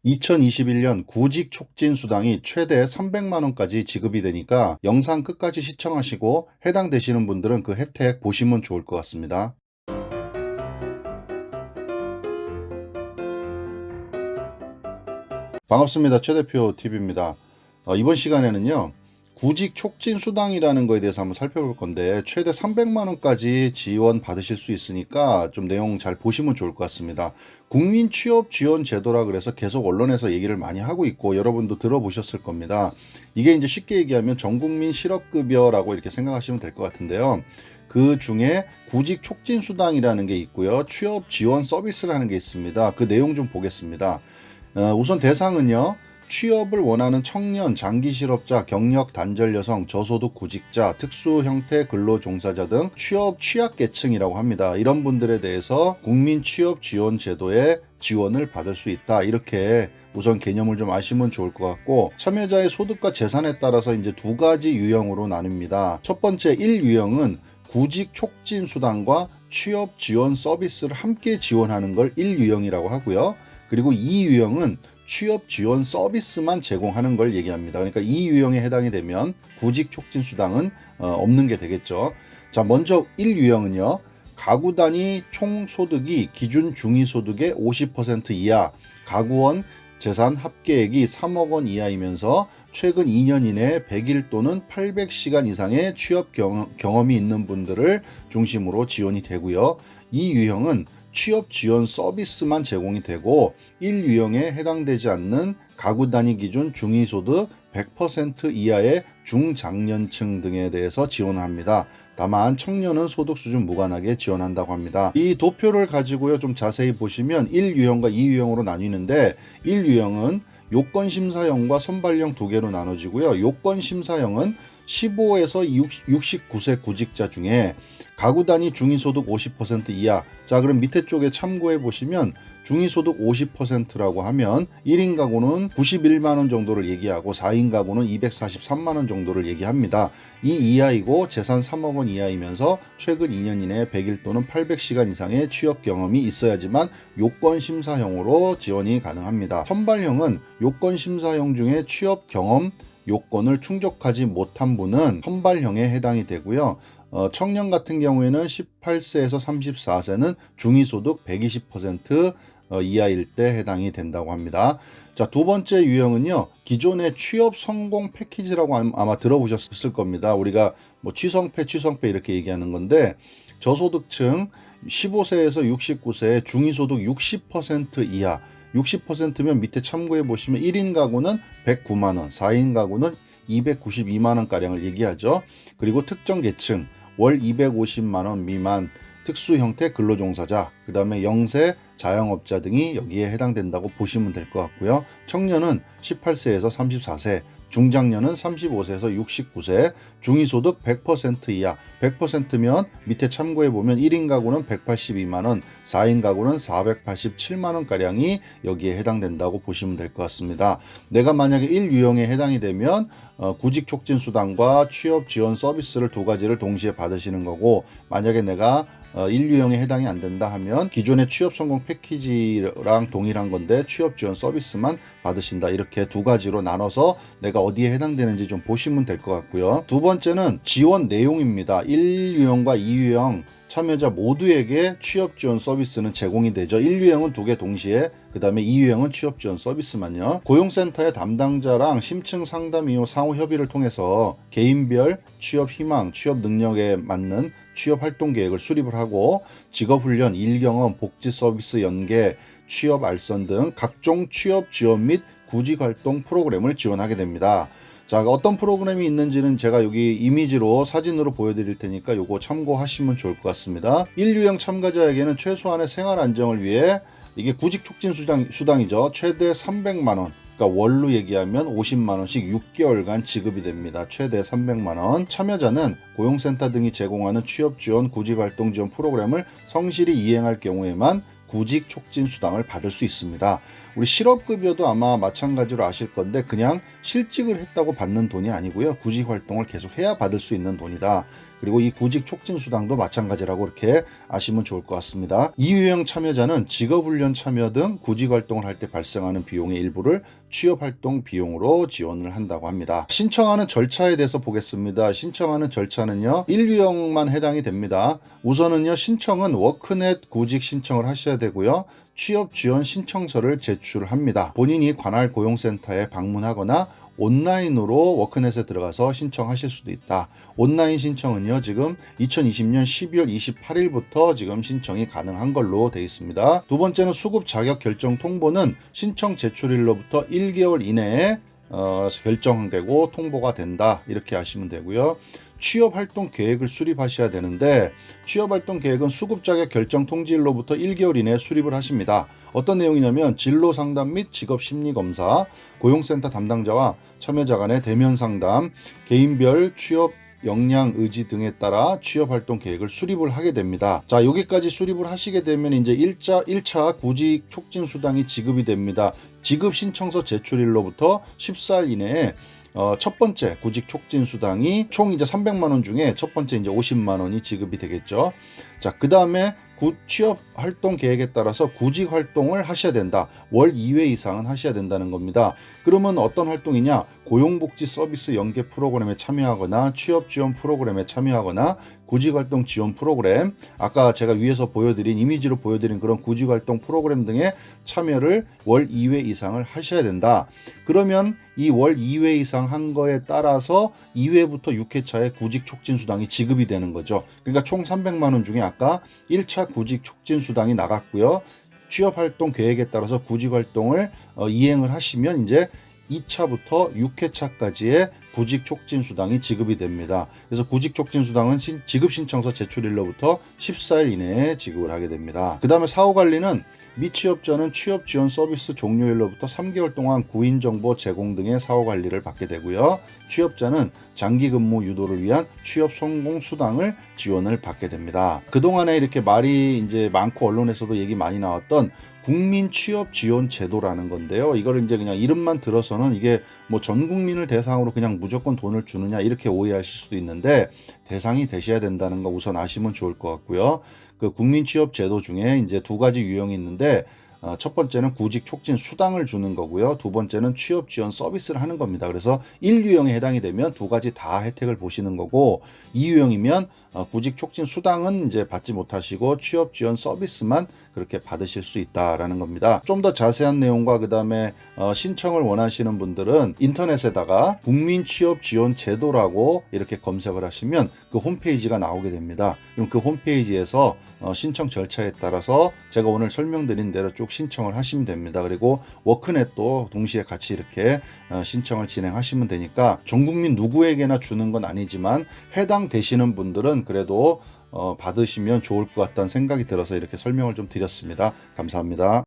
2021년 구직 촉진 수당이 최대 300만 원까지 지급이 되니까 영상 끝까지 시청하시고 해당되시는 분들은 그 혜택 보시면 좋을 것 같습니다. 반갑습니다. 최 대표 TV입니다. 이번 시간에는요. 구직 촉진 수당이라는 거에 대해서 한번 살펴볼 건데 최대 300만 원까지 지원 받으실 수 있으니까 좀 내용 잘 보시면 좋을 것 같습니다. 국민 취업 지원 제도라 그래서 계속 언론에서 얘기를 많이 하고 있고 여러분도 들어보셨을 겁니다. 이게 이제 쉽게 얘기하면 전국민 실업급여라고 이렇게 생각하시면 될 것 같은데요. 그 중에 구직 촉진 수당이라는 게 있고요. 취업 지원 서비스라는 게 있습니다. 그 내용 좀 보겠습니다. 우선 대상은요. 취업을 원하는 청년, 장기 실업자, 경력 단절 여성, 저소득 구직자, 특수 형태 근로 종사자 등 취업 취약계층이라고 합니다. 이런 분들에 대해서 국민 취업 지원 제도에 지원을 받을 수 있다. 이렇게 우선 개념을 좀 아시면 좋을 것 같고, 참여자의 소득과 재산에 따라서 이제 두 가지 유형으로 나뉩니다. 첫 번째 1유형은 구직 촉진 수당과 취업 지원 서비스를 함께 지원하는 걸 1유형이라고 하고요. 그리고 2유형은 취업 지원 서비스만 제공하는 걸 얘기합니다. 그러니까 이 유형에 해당이 되면 구직 촉진 수당은 없는 게 되겠죠. 자, 먼저 1유형은요. 가구 단위 총 소득이 기준 중위소득의 50% 이하, 가구원 재산 합계액이 3억 원 이하이면서 최근 2년 이내에 100일 또는 800시간 이상의 취업 경험이 있는 분들을 중심으로 지원이 되고요. 이 유형은 취업 지원 서비스만 제공이 되고 1유형에 해당되지 않는 가구 단위 기준 중위소득 100% 이하의 중장년층 등에 대해서 지원을 합니다. 다만 청년은 소득 수준 무관하게 지원한다고 합니다. 이 도표를 가지고요 좀 자세히 보시면 1유형과 2유형으로 나뉘는데 1유형은 요건심사형과 선발형 두 개로 나눠지고요. 요건심사형은 15에서 69세 구직자 중에 가구 단위 중위소득 50% 이하. 자, 그럼 밑에 쪽에 참고해 보시면 중위소득 50%라고 하면 1인 가구는 91만 원 정도를 얘기하고 4인 가구는 243만 원 정도를 얘기합니다. 이 이하이고 재산 3억 원 이하이면서 최근 2년 이내에 100일 또는 800시간 이상의 취업 경험이 있어야지만 요건 심사형으로 지원이 가능합니다. 선발형은 요건 심사형 중에 취업 경험 요건을 충족하지 못한 분은 선발형에 해당이 되고요. 청년 같은 경우에는 18세에서 34세는 중위소득 120% 이하일 때 해당이 된다고 합니다. 자, 두 번째 유형은요. 기존의 취업 성공 패키지라고 아마 들어보셨을 겁니다. 우리가 뭐 취성패 이렇게 얘기하는 건데 저소득층 15세에서 69세 중위소득 60% 이하 60%면 밑에 참고해 보시면 1인 가구는 109만 원, 4인 가구는 292만 원가량을 얘기하죠. 그리고 특정 계층, 월 250만 원 미만, 특수 형태 근로종사자, 그 다음에 영세, 자영업자 등이 여기에 해당된다고 보시면 될 것 같고요. 청년은 18세에서 34세, 중장년은 35세에서 69세, 중위소득 100% 이하, 100%면 밑에 참고해보면 1인 가구는 182만원, 4인 가구는 487만원가량이 여기에 해당된다고 보시면 될 것 같습니다. 내가 만약에 1유형에 해당이 되면 구직촉진수당과 취업지원 서비스를 두 가지를 동시에 받으시는 거고, 만약에 내가 1유형에 해당이 안 된다 하면 기존의 취업성공 패키지랑 동일한 건데 취업지원 서비스만 받으신다. 이렇게 두 가지로 나눠서 내가 어디에 해당되는지 좀 보시면 될 것 같고요. 두 번째는 지원 내용입니다. 1유형과 2유형 참여자 모두에게 취업지원 서비스는 제공이 되죠. 1유형은 두 개 동시에, 그 다음에 2유형은 취업지원 서비스만요. 고용센터의 담당자랑 심층 상담 이후 상호 협의를 통해서 개인별 취업 희망, 취업 능력에 맞는 취업 활동 계획을 수립을 하고 직업훈련, 일경험, 복지 서비스 연계, 취업 알선 등 각종 취업 지원 및 구직 활동 프로그램을 지원하게 됩니다. 자, 어떤 프로그램이 있는지는 제가 여기 이미지로 사진으로 보여드릴 테니까 요거 참고하시면 좋을 것 같습니다. 1유형 참가자에게는 최소한의 생활 안정을 위해 이게 구직 촉진 수당이죠. 최대 300만 원. 그러니까 월로 얘기하면 50만 원씩 6개월간 지급이 됩니다. 최대 300만 원. 참여자는 고용센터 등이 제공하는 취업 지원, 구직 활동 지원 프로그램을 성실히 이행할 경우에만 구직 촉진 수당을 받을 수 있습니다. 우리 실업급여도 아마 마찬가지로 아실 건데 그냥 실직을 했다고 받는 돈이 아니고요. 구직 활동을 계속 해야 받을 수 있는 돈이다. 그리고 이 구직 촉진 수당도 마찬가지라고 이렇게 아시면 좋을 것 같습니다. 이 유형 참여자는 직업훈련 참여 등 구직 활동을 할 때 발생하는 비용의 일부를 취업활동 비용으로 지원을 한다고 합니다. 신청하는 절차에 대해서 보겠습니다. 신청하는 절차는요, 1유형만 해당이 됩니다. 우선은요, 신청은 워크넷 구직 신청을 하셔야 되고요. 취업 지원 신청서를 제출합니다. 본인이 관할 고용센터에 방문하거나 온라인으로 워크넷에 들어가서 신청하실 수도 있다. 온라인 신청은요, 지금 2020년 12월 28일부터 지금 신청이 가능한 걸로 되어 있습니다. 두 번째는 수급 자격 결정 통보는 신청 제출일로부터 1개월 이내에 결정되고 통보가 된다. 이렇게 하시면 되고요. 취업활동 계획을 수립하셔야 되는데 취업활동 계획은 수급자격 결정 통지일로부터 1개월 이내에 수립을 하십니다. 어떤 내용이냐면 진로 상담 및 직업 심리 검사, 고용센터 담당자와 참여자 간의 대면 상담, 개인별 취업 역량, 의지 등에 따라 취업활동 계획을 수립을 하게 됩니다. 자, 여기까지 수립을 하시게 되면 이제 1차 구직 촉진 수당이 지급이 됩니다. 지급 신청서 제출일로부터 14일 이내에 첫 번째 구직 촉진 수당이 총 이제 300만 원 중에 첫 번째 이제 50만 원이 지급이 되겠죠. 자, 그 다음에 취업 활동 계획에 따라서 구직 활동을 하셔야 된다. 월 2회 이상은 하셔야 된다는 겁니다. 그러면 어떤 활동이냐? 고용복지 서비스 연계 프로그램에 참여하거나 취업 지원 프로그램에 참여하거나 구직활동 지원 프로그램, 아까 제가 위에서 보여드린 이미지로 보여드린 그런 구직활동 프로그램 등에 참여를 월 2회 이상을 하셔야 된다. 그러면 이 월 2회 이상 한 거에 따라서 2회부터 6회차에 구직 촉진 수당이 지급이 되는 거죠. 그러니까 총 300만 원 중에 아까 1차 구직 촉진 수당이 나갔고요. 취업 활동 계획에 따라서 구직 활동을 이행을 하시면 이제 2차부터 6회차까지의 구직 촉진 수당이 지급이 됩니다. 그래서 구직 촉진 수당은 지급 신청서 제출일로부터 14일 이내에 지급을 하게 됩니다. 그 다음에 사후 관리는 미취업자는 취업 지원 서비스 종료일로부터 3개월 동안 구인 정보 제공 등의 사후 관리를 받게 되고요. 취업자는 장기 근무 유도를 위한 취업 성공 수당을 지원을 받게 됩니다. 그동안에 이렇게 말이 이제 많고 언론에서도 얘기 많이 나왔던 국민 취업 지원 제도라는 건데요. 이거를 이제 그냥 이름만 들어서는 이게 뭐 전 국민을 대상으로 그냥 무조건 돈을 주느냐 이렇게 오해하실 수도 있는데 대상이 되셔야 된다는 거 우선 아시면 좋을 것 같고요. 그 국민 취업 제도 중에 이제 두 가지 유형이 있는데 첫 번째는 구직 촉진 수당을 주는 거고요. 두 번째는 취업 지원 서비스를 하는 겁니다. 그래서 1유형에 해당이 되면 두 가지 다 혜택을 보시는 거고 2유형이면 구직 촉진 수당은 이제 받지 못하시고 취업 지원 서비스만 그렇게 받으실 수 있다라는 겁니다. 좀 더 자세한 내용과 그다음에 신청을 원하시는 분들은 인터넷에다가 국민 취업 지원 제도라고 이렇게 검색을 하시면 그 홈페이지가 나오게 됩니다. 그럼 그 홈페이지에서 신청 절차에 따라서 제가 오늘 설명드린 대로 쭉 신청을 하시면 됩니다. 그리고 워크넷도 동시에 같이 이렇게 신청을 진행하시면 되니까 전 국민 누구에게나 주는 건 아니지만 해당되시는 분들은 그래도 받으시면 좋을 것 같다는 생각이 들어서 이렇게 설명을 좀 드렸습니다. 감사합니다.